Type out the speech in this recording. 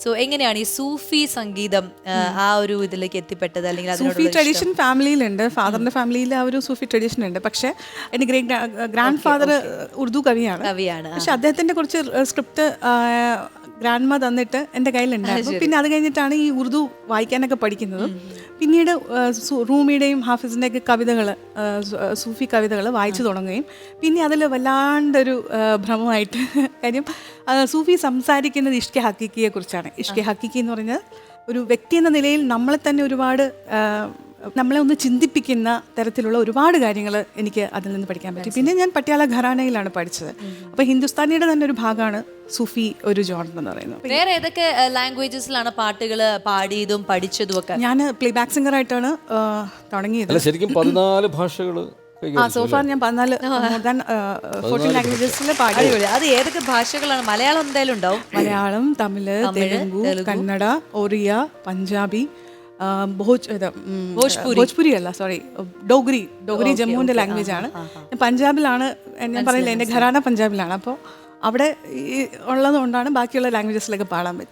So എങ്ങനെയാണ് ഈ സൂഫി സംഗീതം ആ ഒരു ഇതിലേക്ക് എത്തിപ്പെട്ടത്? അല്ലെങ്കിൽ സൂഫി ട്രഡീഷൻ ഫാമിലിയിലുണ്ട്, ഫാദറിന്റെ ഫാമിലിയിൽ ആ ഒരു സൂഫി ട്രഡീഷൻ ഉണ്ട്. പക്ഷേ എൻ്റെ ഗ്രാൻഡ് ഫാദർ ഉറുദു കവിയാണ്. പക്ഷെ അദ്ദേഹത്തിന്റെ കുറച്ച് സ്ക്രിപ്റ്റ് ഗ്രാൻഡ് മാ തന്നിട്ട് എൻ്റെ കയ്യിലുണ്ടായിരുന്നു. പിന്നെ അത് കഴിഞ്ഞിട്ടാണ് ഈ ഉറുദു വായിക്കാനൊക്കെ പഠിക്കുന്നത്. പിന്നീട് റൂമിയുടെയും ഹാഫിസിൻ്റെയൊക്കെ കവിതകൾ, സൂഫി കവിതകൾ വായിച്ചു തുടങ്ങുകയും പിന്നെ അതിൽ വല്ലാണ്ടൊരു ഭ്രമമായിട്ട് കാര്യം സൂഫി സംസാരിക്കുന്നത് ഇഷ്കെ ഹക്കീക്കിയെ കുറിച്ചാണ്. ഇഷ്കെ ഹക്കീക്കി എന്ന് പറഞ്ഞാൽ ഒരു വ്യക്തി എന്ന നിലയിൽ നമ്മളെ തന്നെ ഒരുപാട് നമ്മളെ ഒന്ന് ചിന്തിപ്പിക്കുന്ന തരത്തിലുള്ള ഒരുപാട് കാര്യങ്ങൾ എനിക്ക് അതിൽ നിന്ന് പഠിക്കാൻ പറ്റി. പിന്നെ ഞാൻ പട്യാല ഘറാനയിലാണ് പഠിച്ചത്. അപ്പോൾ ഹിന്ദുസ്ഥാനിയുടെ തന്നെ ഒരു ഭാഗമാണ് സൂഫി ഒരു ജോണർ എന്ന് പറയുന്നത്. വേറെ ഏതൊക്കെ ലാംഗ്വേജസിലാണ് പാട്ടുകൾ പാടിയതും പഠിച്ചതും ഒക്കെ? ഞാൻ പ്ലേ ബാക്ക് സിംഗറായിട്ടാണ് തുടങ്ങിയത്. ശരിക്കും 14 ഭാഷകൾ സോഫാർ ഞാൻ 14 ലാംഗ്വേജസിൽ പാടി. അത് ഏതൊക്കെ ഭാഷകളാണ്? മലയാളം എന്തായാലും ഉണ്ടാവും. മലയാളം, തമിഴ്, തെലുങ്കു, കന്നഡ, ഒറിയ, പഞ്ചാബി, ഭോജ്പുരി അല്ല സോറി ഡോഗ്രി ജമ്മുവിൻ്റെ ലാംഗ്വേജ് ആണ്. പഞ്ചാബിലാണ്, ഞാൻ പറയില്ല എൻ്റെ ഘരാന പഞ്ചാബിലാണ്. അപ്പോൾ അവിടെ ഉള്ളത് കൊണ്ടാണ് ബാക്കിയുള്ള ലാംഗ്വേജസിലൊക്കെ പാടാൻ പറ്റും.